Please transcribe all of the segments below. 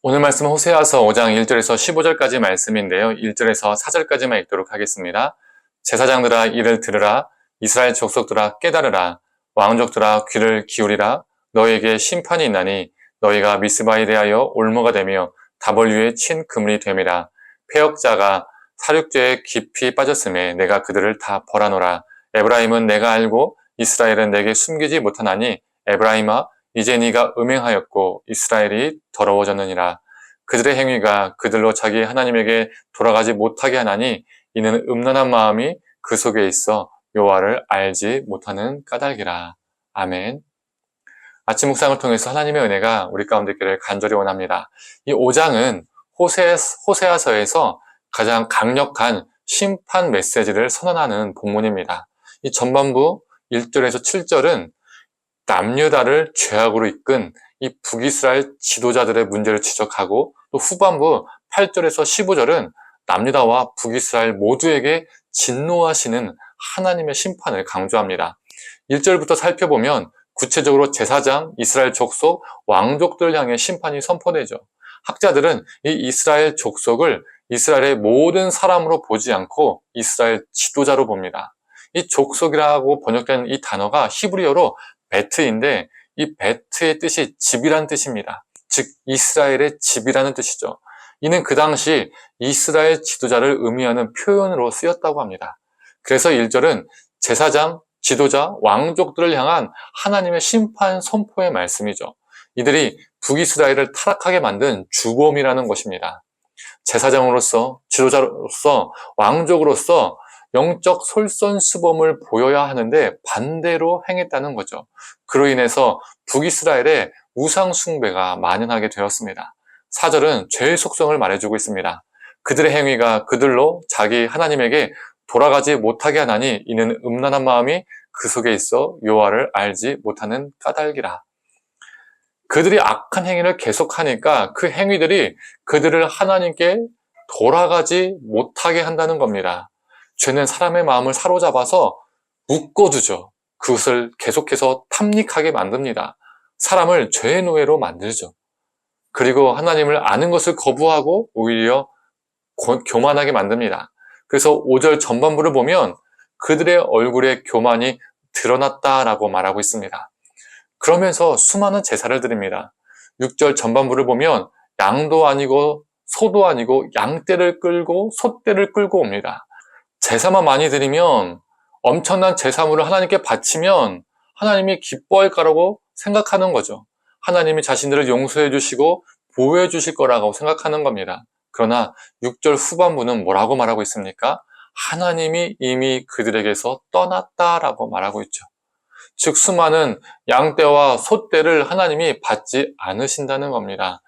오늘 말씀은 호세아서 5장 1절에서 15절까지 말씀인데요. 1절에서 4절까지만 읽도록 하겠습니다. 제사장들아 이를 들으라. 이스라엘 족속들아 깨달으라. 왕족들아 귀를 기울이라. 너희에게 심판이 있나니 너희가 미스바에 대하여 올무가 되며 다볼 위에 친 그물이 됨이라. 패역자가 사륙죄에 깊이 빠졌음에 내가 그들을 다 벌하노라. 에브라임은 내가 알고 이스라엘은 내게 숨기지 못하나니 에브라임아 이제 네가 음행하였고 이스라엘이 더러워졌느니라. 그들의 행위가 그들로 자기 하나님에게 돌아가지 못하게 하나니 이는 음란한 마음이 그 속에 있어 여호와를 알지 못하는 까닭이라. 아멘. 아침 묵상을 통해서 하나님의 은혜가 우리 가운데 있기를 간절히 원합니다. 이 5장은 호세아서에서 가장 강력한 심판 메시지를 선언하는 본문입니다. 이 전반부 1절에서 7절은 남유다를 죄악으로 이끈 이 북이스라엘 지도자들의 문제를 지적하고 또 후반부 8절에서 15절은 남유다와 북이스라엘 모두에게 진노하시는 하나님의 심판을 강조합니다. 1절부터 살펴보면 구체적으로 제사장, 이스라엘 족속, 왕족들 향해 심판이 선포되죠. 학자들은 이 이스라엘 족속을 이스라엘의 모든 사람으로 보지 않고 이스라엘 지도자로 봅니다. 이 족속이라고 번역된 이 단어가 히브리어로 베트인데 이 베트의 뜻이 집이라는 뜻입니다. 즉 이스라엘의 집이라는 뜻이죠. 이는 그 당시 이스라엘 지도자를 의미하는 표현으로 쓰였다고 합니다. 그래서 1절은 제사장, 지도자, 왕족들을 향한 하나님의 심판 선포의 말씀이죠. 이들이 북이스라엘을 타락하게 만든 주범이라는 것입니다. 제사장으로서, 지도자로서, 왕족으로서 영적 솔선수범을 보여야 하는데 반대로 행했다는 거죠. 그로 인해서 북이스라엘의 우상 숭배가 만연하게 되었습니다. 4절은 죄의 속성을 말해주고 있습니다. 그들의 행위가 그들로 자기 하나님에게 돌아가지 못하게 하나니 이는 음란한 마음이 그 속에 있어 여호와를 알지 못하는 까닭이라. 그들이 악한 행위를 계속하니까 그 행위들이 그들을 하나님께 돌아가지 못하게 한다는 겁니다. 죄는 사람의 마음을 사로잡아서 묶어두죠. 그것을 계속해서 탐닉하게 만듭니다. 사람을 죄의 노예로 만들죠. 그리고 하나님을 아는 것을 거부하고 오히려 교만하게 만듭니다. 그래서 5절 전반부를 보면 그들의 얼굴에 교만이 드러났다라고 말하고 있습니다. 그러면서 수많은 제사를 드립니다. 6절 전반부를 보면 양도 아니고 소도 아니고 양떼를 끌고 소떼를 끌고 옵니다. 제사만 많이 드리면 엄청난 제사물을 하나님께 바치면 하나님이 기뻐할 거라고 생각하는 거죠. 하나님이 자신들을 용서해 주시고 보호해 주실 거라고 생각하는 겁니다. 그러나 6절 후반부는 뭐라고 말하고 있습니까? 하나님이 이미 그들에게서 떠났다라고 말하고 있죠. 즉 수많은 양떼와 소떼를 하나님이 받지 않으신다는 겁니다.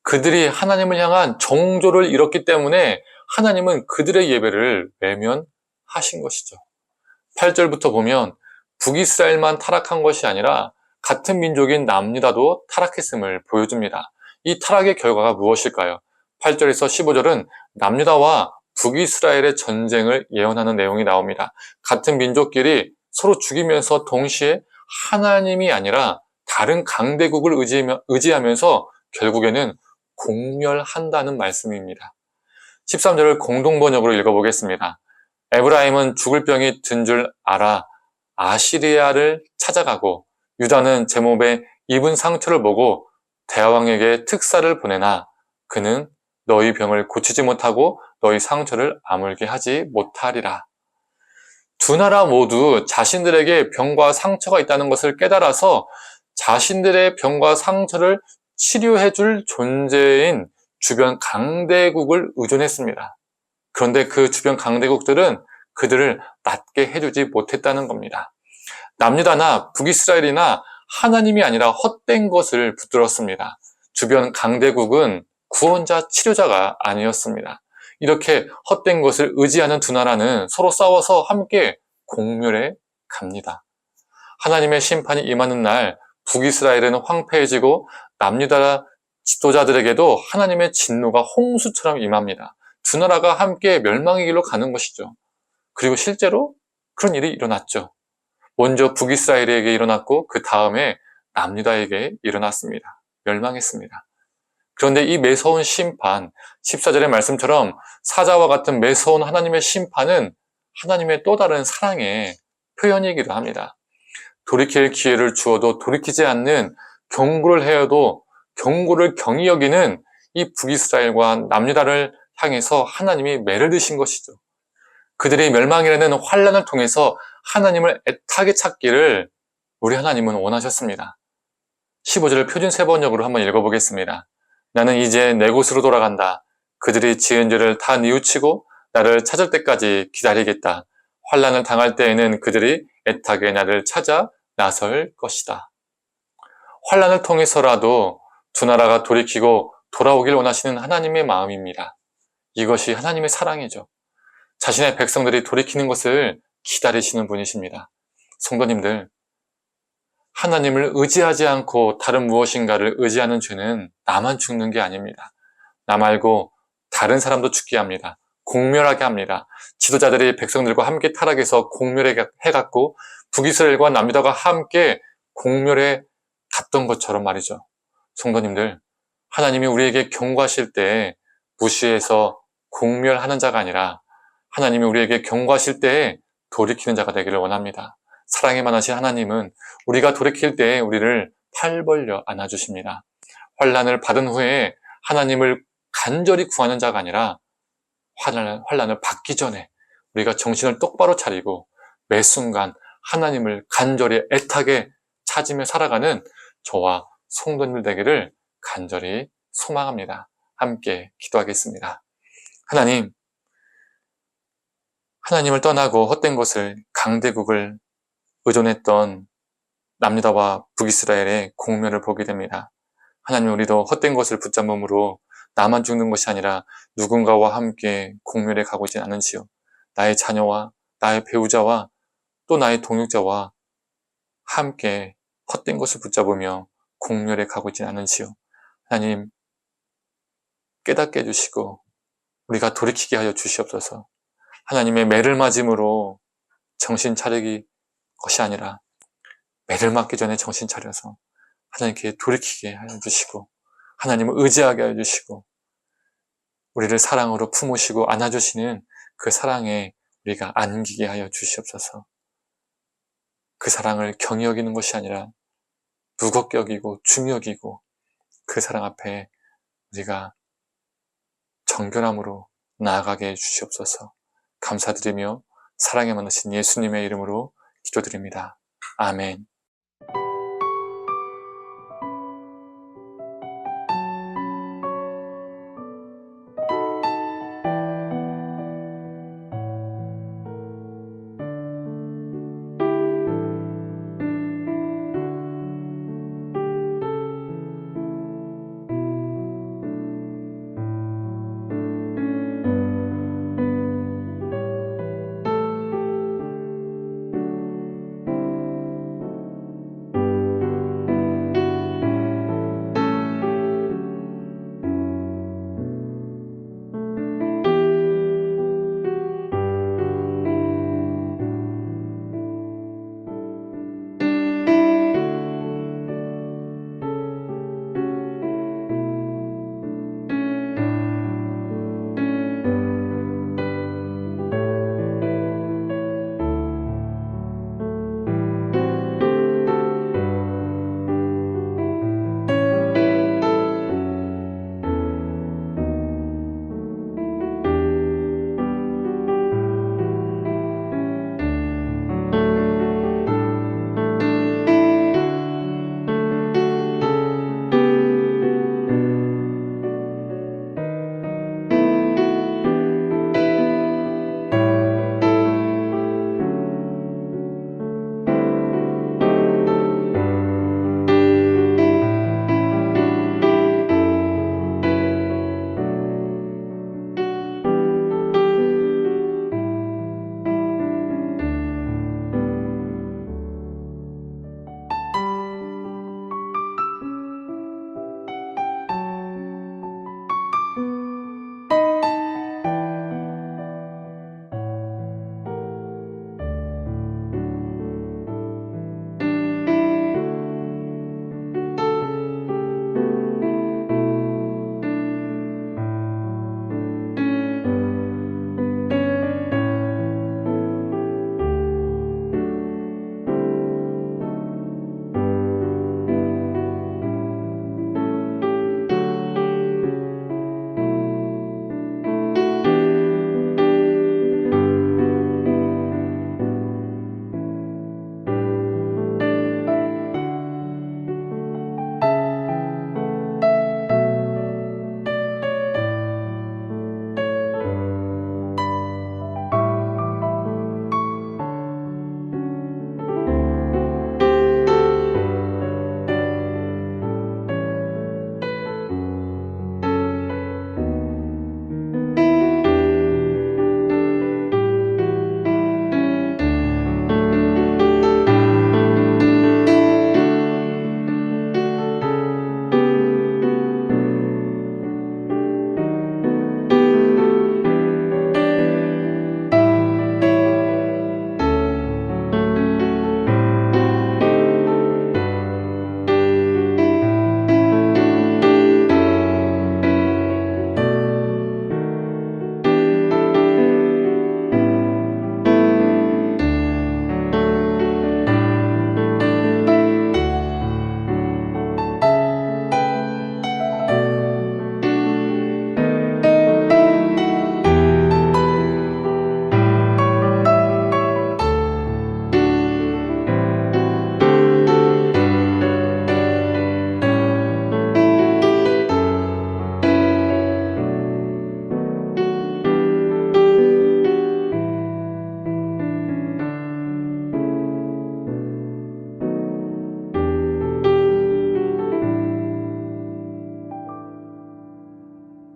그들이 하나님을 향한 정조를 잃었기 때문에 하나님은 그들의 예배를 외면하신 것이죠. 8절부터 보면 북이스라엘만 타락한 것이 아니라 같은 민족인 남유다도 타락했음을 보여줍니다. 이 타락의 결과가 무엇일까요? 8절에서 15절은 남유다와 북이스라엘의 전쟁을 예언하는 내용이 나옵니다. 같은 민족끼리 서로 죽이면서 동시에 하나님이 아니라 다른 강대국을 의지하면서 결국에는 공멸한다는 말씀입니다. 13절을 공동번역으로 읽어보겠습니다. 에브라임은 죽을 병이 든 줄 알아 아시리아를 찾아가고 유다는 제 몸에 입은 상처를 보고 대왕에게 특사를 보내나 그는 너희 병을 고치지 못하고 너희 상처를 아물게 하지 못하리라. 두 나라 모두 자신들에게 병과 상처가 있다는 것을 깨달아서 자신들의 병과 상처를 치료해줄 존재인 주변 강대국을 의존했습니다. 그런데 그 주변 강대국들은 그들을 낫게 해주지 못했다는 겁니다. 남유다나 북이스라엘이나 하나님이 아니라 헛된 것을 붙들었습니다. 주변 강대국은 구원자, 치료자가 아니었습니다. 이렇게 헛된 것을 의지하는 두 나라는 서로 싸워서 함께 공멸해 갑니다. 하나님의 심판이 임하는 날 북이스라엘은 황폐해지고 남유다 지도자들에게도 하나님의 진노가 홍수처럼 임합니다. 두 나라가 함께 멸망의 길로 가는 것이죠. 그리고 실제로 그런 일이 일어났죠. 먼저 북이스라엘에게 일어났고 그 다음에 남유다에게 일어났습니다. 멸망했습니다. 그런데 이 매서운 심판, 14절의 말씀처럼 사자와 같은 매서운 하나님의 심판은 하나님의 또 다른 사랑의 표현이기도 합니다. 돌이킬 기회를 주어도 돌이키지 않는, 경고를 해도 경고를 경히 여기는 이 북이스라엘과 남유다를 향해서 하나님이 매를 드신 것이죠. 그들이 멸망이라는 환난을 통해서 하나님을 애타게 찾기를 우리 하나님은 원하셨습니다. 15절을 표준 세번역으로 한번 읽어보겠습니다. 나는 이제 내 곳으로 돌아간다. 그들이 지은 죄를 다 뉘우치고 나를 찾을 때까지 기다리겠다. 환난을 당할 때에는 그들이 애타게 나를 찾아 나설 것이다. 환난을 통해서라도 두 나라가 돌이키고 돌아오길 원하시는 하나님의 마음입니다. 이것이 하나님의 사랑이죠. 자신의 백성들이 돌이키는 것을 기다리시는 분이십니다. 성도님들, 하나님을 의지하지 않고 다른 무엇인가를 의지하는 죄는 나만 죽는 게 아닙니다. 나 말고 다른 사람도 죽게 합니다. 공멸하게 합니다. 지도자들이 백성들과 함께 타락해서 공멸해갔고 북이스라엘과 남유다가 함께 공멸해 갔던 것처럼 말이죠. 성도님들, 하나님이 우리에게 경고하실 때 무시해서 공멸하는 자가 아니라 하나님이 우리에게 경고하실 때에 돌이키는 자가 되기를 원합니다. 사랑이 많으신 하나님은 우리가 돌이킬 때에 우리를 팔 벌려 안아주십니다. 환난을 받은 후에 하나님을 간절히 구하는 자가 아니라 환난을 받기 전에 우리가 정신을 똑바로 차리고 매 순간 하나님을 간절히 애타게 찾으며 살아가는 저와 성도님들 되기를 간절히 소망합니다. 함께 기도하겠습니다. 하나님을 떠나고 헛된 것을, 강대국을 의존했던 남유다와 북이스라엘의 공멸을 보게 됩니다. 하나님, 우리도 헛된 것을 붙잡음으로 나만 죽는 것이 아니라 누군가와 함께 공멸해 가고 있지 않은지요. 나의 자녀와 나의 배우자와 또 나의 동역자와 함께 헛된 것을 붙잡으며 공멸해 가고 있지 않은지요. 하나님, 깨닫게 해주시고 우리가 돌이키게 하여 주시옵소서. 하나님의 매를 맞음으로 정신 차리기 것이 아니라 매를 맞기 전에 정신 차려서 하나님께 돌이키게 하여 주시고 하나님을 의지하게 하여 주시고 우리를 사랑으로 품으시고 안아주시는 그 사랑에 우리가 안기게 하여 주시옵소서. 그 사랑을 경히 여기는 것이 아니라 무겁게 여기고 중히 여기고 그 사랑 앞에 우리가 정결함으로 나아가게 해 주시옵소서. 감사드리며 사랑에 많으신 예수님의 이름으로 기도드립니다. 아멘.